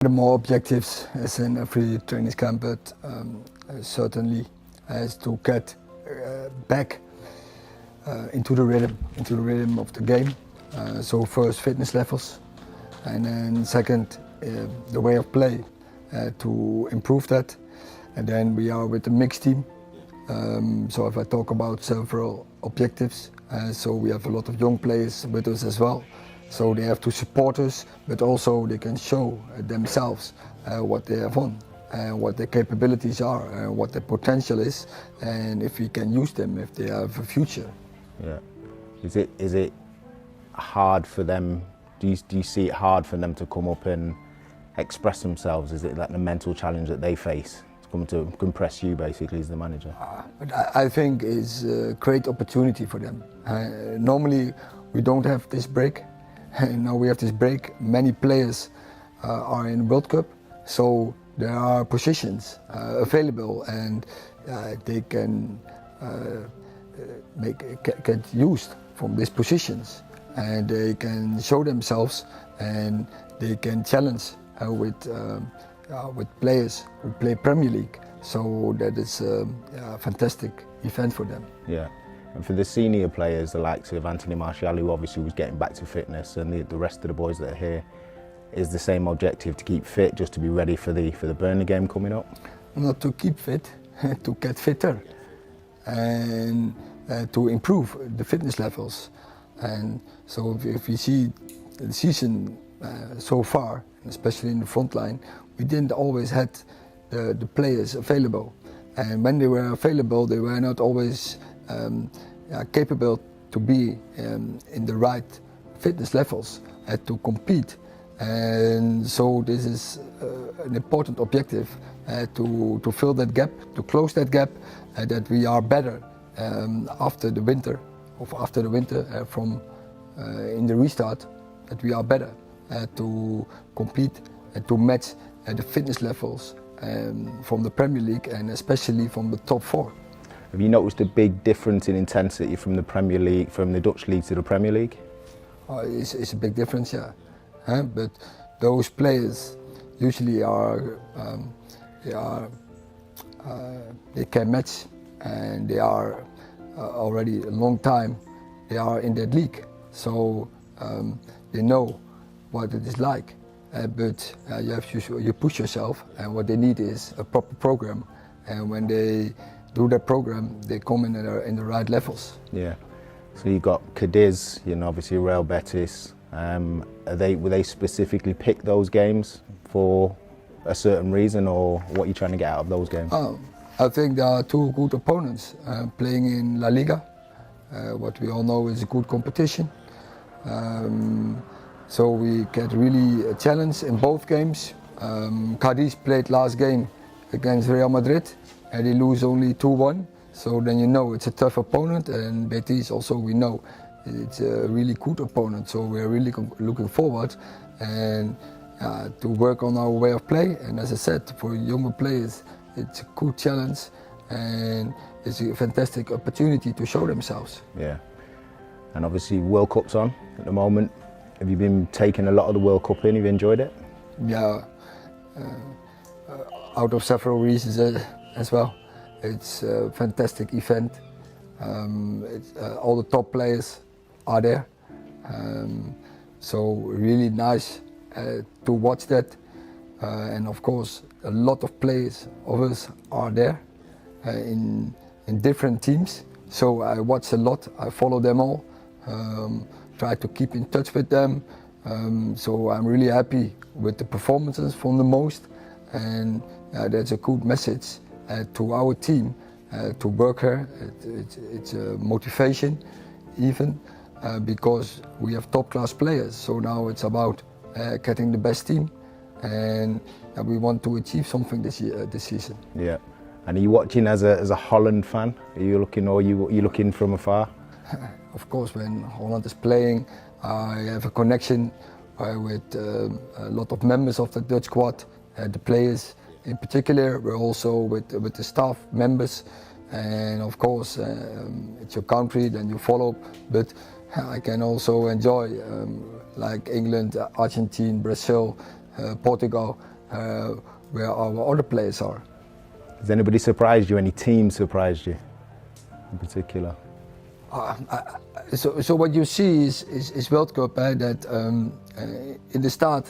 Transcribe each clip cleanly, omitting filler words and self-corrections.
The more objectives as in every training camp, but certainly has to get back into the rhythm of the game. So first fitness levels, and then second the way of play to improve that. And then we are with a mixed team. So if I talk about several objectives, so we have a lot of young players with us as well. So they have to support us, but also they can show themselves what they have on, what their capabilities are, what their potential is, and if we can use them, if they have a future. Yeah. Is it hard for them? Do you see it hard for them to come up and express themselves? Is it like the mental challenge that they face to come to impress you, basically, as the manager? But I think it's a great opportunity for them. Normally we don't have this break. Now we have this break. Many players are in World Cup, so there are positions available, and they can get used from these positions, and they can show themselves, and they can challenge with players who play Premier League. So that is a fantastic event for them. Yeah. And for the senior players, the likes of Anthony Martial, who obviously was getting back to fitness, and the rest of the boys that are here, is the same objective, to keep fit, just to be ready for the Burnley game coming up? Not to keep fit, to get fitter, and to improve the fitness levels. And so if we see the season so far, especially in the front line, we didn't always had the players available. And when they were available, they were not always capable to be in the right fitness levels to compete. And so this is an important objective to fill that gap, to close that gap, that we are better after the winter, from in the restart, that we are better to compete and to match the fitness levels from the Premier League, and especially from the top four. Have you noticed a big difference in intensity from the Premier League, from the Dutch league to the Premier League? It's a big difference, yeah. But those players usually they can match, and they are already a long time. They are in that league, so they know what it is like. But you push yourself, and what they need is a proper program. And when they do that program, they come in the right levels. Yeah. So you got Cadiz, obviously Real Betis. Were they specifically pick those games for a certain reason, or what are you trying to get out of those games? I think there are two good opponents playing in La Liga. What we all know is a good competition. So we get really a challenge in both games. Cadiz played last game against Real Madrid, and they lose only 2-1. So then it's a tough opponent, and Betis also, we know it's a really good opponent. So we're really looking forward and to work on our way of play. And as I said, for younger players, it's a good challenge, and it's a fantastic opportunity to show themselves. Yeah, and obviously World Cup's on at the moment. Have you been taking a lot of the World Cup in? Have you enjoyed it? Yeah, out of several reasons as well. It's a fantastic event. All the top players are there. So really nice to watch that. And of course, a lot of players of us are there in different teams. So I watch a lot, I follow them all. Try to keep in touch with them. So I'm really happy with the performances from the most. And that's a good message to our team to work here. It's a motivation even because we have top class players. So now it's about getting the best team, and we want to achieve something this season. Yeah. And are you watching as a Holland fan? Are you looking, or are you looking from afar? Of course, when Holland is playing, I have a connection with a lot of members of the Dutch squad, the players in particular. We're also with the staff members, and of course it's your country, then you follow. But I can also enjoy like England, Argentina, Brazil, Portugal. where our other players are. Has anybody surprised you? Any team surprised you in particular? So what you see is World Cup that in the start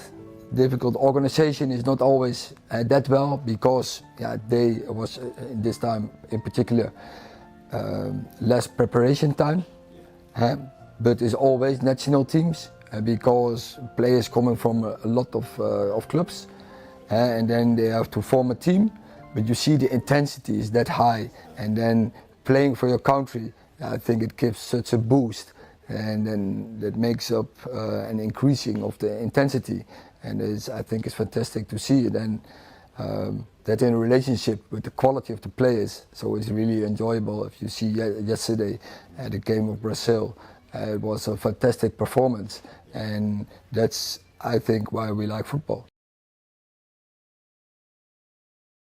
difficult organization is not always that well because they was in this time in particular less preparation time, but it's always national teams because players coming from a lot of clubs and then they have to form a team, but you see the intensity is that high and then playing for your country, I think it gives such a boost and then that makes up an increasing of the intensity. And I think it's fantastic to see it, and that in a relationship with the quality of the players. So it's really enjoyable. If you see yesterday at the game of Brazil, it was a fantastic performance, and that's I think why we like football.